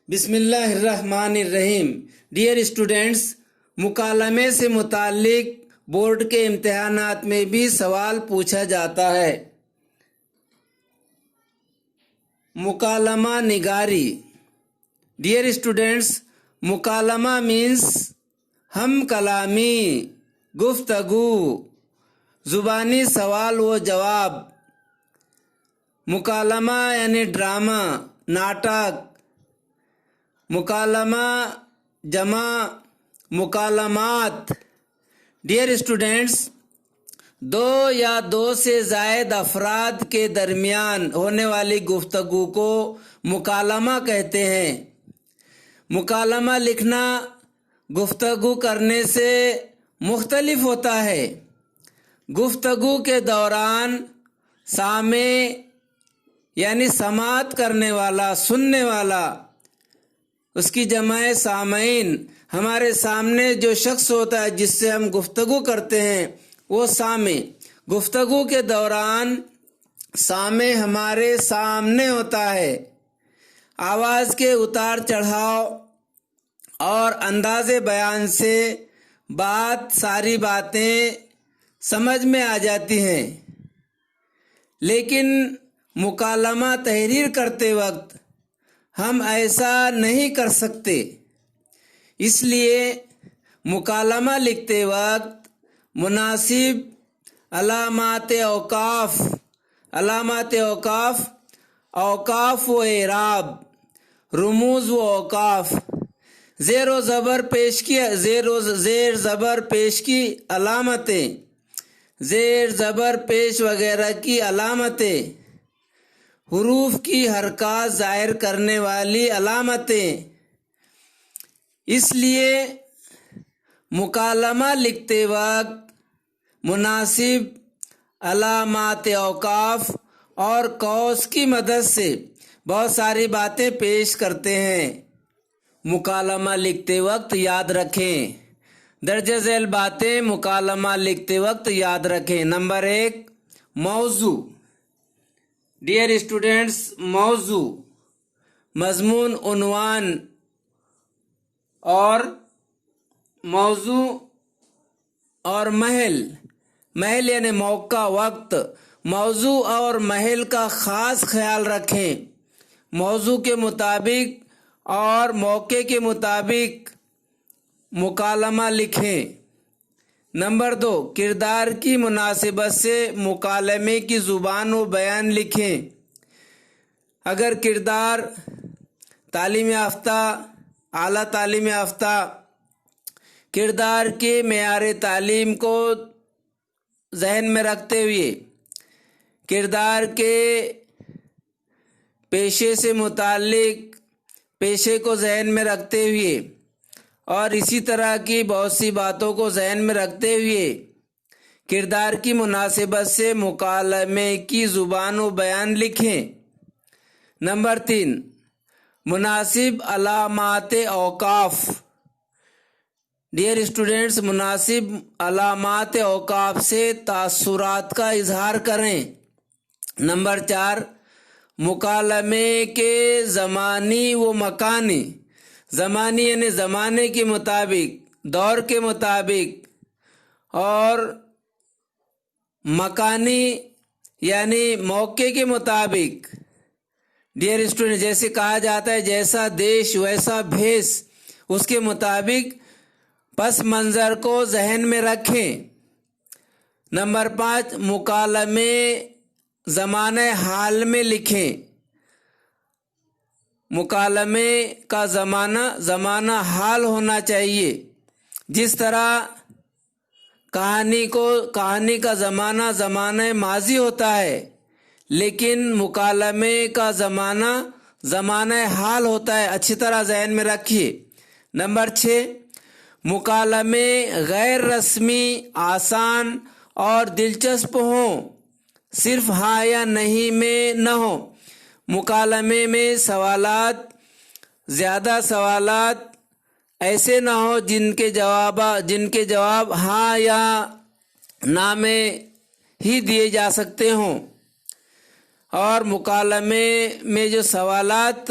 بسم اللہ الرحمن الرحیم. ڈیئر اسٹوڈینٹس، مکالمے سے متعلق بورڈ کے امتحانات میں بھی سوال پوچھا جاتا ہے. مکالمہ نگاری. ڈیئر اسٹوڈینٹس، مکالمہ مینس ہم کلامی، گفتگو، زبانی سوال و جواب. مکالمہ یعنی ڈرامہ، ناٹک. مکالمہ جمع مکالمات. ڈیئر اسٹوڈینٹس، دو یا دو سے زائد افراد کے درمیان ہونے والی گفتگو کو مکالمہ کہتے ہیں. مکالمہ لکھنا گفتگو کرنے سے مختلف ہوتا ہے. گفتگو کے دوران سامع یعنی سماعت کرنے والا، سننے والا، اس کی جمع سامعین. ہمارے سامنے جو شخص ہوتا ہے جس سے ہم گفتگو کرتے ہیں وہ سامع. گفتگو کے دوران سامع ہمارے سامنے ہوتا ہے. آواز کے اتار چڑھاؤ اور انداز بیان سے ساری باتیں سمجھ میں آ جاتی ہیں. لیکن مکالمہ تحریر کرتے وقت ہم ایسا نہیں کر سکتے. اس لیے مکالمہ لکھتے وقت مناسب علامات اوقاف و اعراب، رموز و اوقاف، زیر و زبر پیش کی علامتیں، زیر زبر پیش وغیرہ کی علامتیں، حروف کی حرکات ظاہر کرنے والی علامتیں. اس لیے مکالمہ لکھتے وقت مناسب علامات اوقاف اور قوس کی مدد سے بہت ساری باتیں پیش کرتے ہیں. مکالمہ لکھتے وقت یاد رکھیں. درجہ ذیل باتیں مکالمہ لکھتے وقت یاد رکھیں. نمبر 1، موضوع. ڈیئر اسٹوڈینٹس، موضوع مضمون، عنوان اور موضوع اور محل یعنی موقع، وقت. موضوع اور محل کا خاص خیال رکھیں. موضوع کے مطابق اور موقع کے مطابق مکالمہ لکھیں. نمبر 2، کردار کی مناسبت سے مکالمے کی زبان و بیان لکھیں. اگر کردار تعلیم یافتہ، اعلیٰ تعلیم یافتہ، کردار کے معیار تعلیم کو ذہن میں رکھتے ہوئے، کردار کے پیشے سے متعلق پیشے کو ذہن میں رکھتے ہوئے اور اسی طرح کی بہت سی باتوں کو ذہن میں رکھتے ہوئے کردار کی مناسبت سے مکالمے کی زبان و بیان لکھیں. نمبر 3، مناسب علامات اوقاف. ڈیئر اسٹوڈینٹس، مناسب علامات اوقاف سے تاثرات کا اظہار کریں. نمبر 4، مکالمے کے زمانی و مکانی. زمانی یعنی زمانے کے مطابق، دور کے مطابق، اور مکانی یعنی موقع کے مطابق. ڈیئر اسٹوڈنٹ، جیسے کہا جاتا ہے جیسا دیش ویسا بھیس، اس کے مطابق پس منظر کو ذہن میں رکھیں. نمبر 5، مکالمے زمانہ حال میں لکھیں. مکالمے کا زمانہ حال ہونا چاہیے. جس طرح کہانی کا زمانہ ماضی ہوتا ہے، لیکن مکالمے کا زمانہ حال ہوتا ہے. اچھی طرح ذہن میں رکھیے. نمبر 6، مکالمے غیر رسمی، آسان اور دلچسپ ہوں، صرف ہاں یا نہیں میں نہ ہوں. مکالمے میں زیادہ سوالات ایسے نہ ہوں جن کے جواب ہاں یا نہ میں ہی دیے جا سکتے ہوں. اور مکالمے میں جو سوالات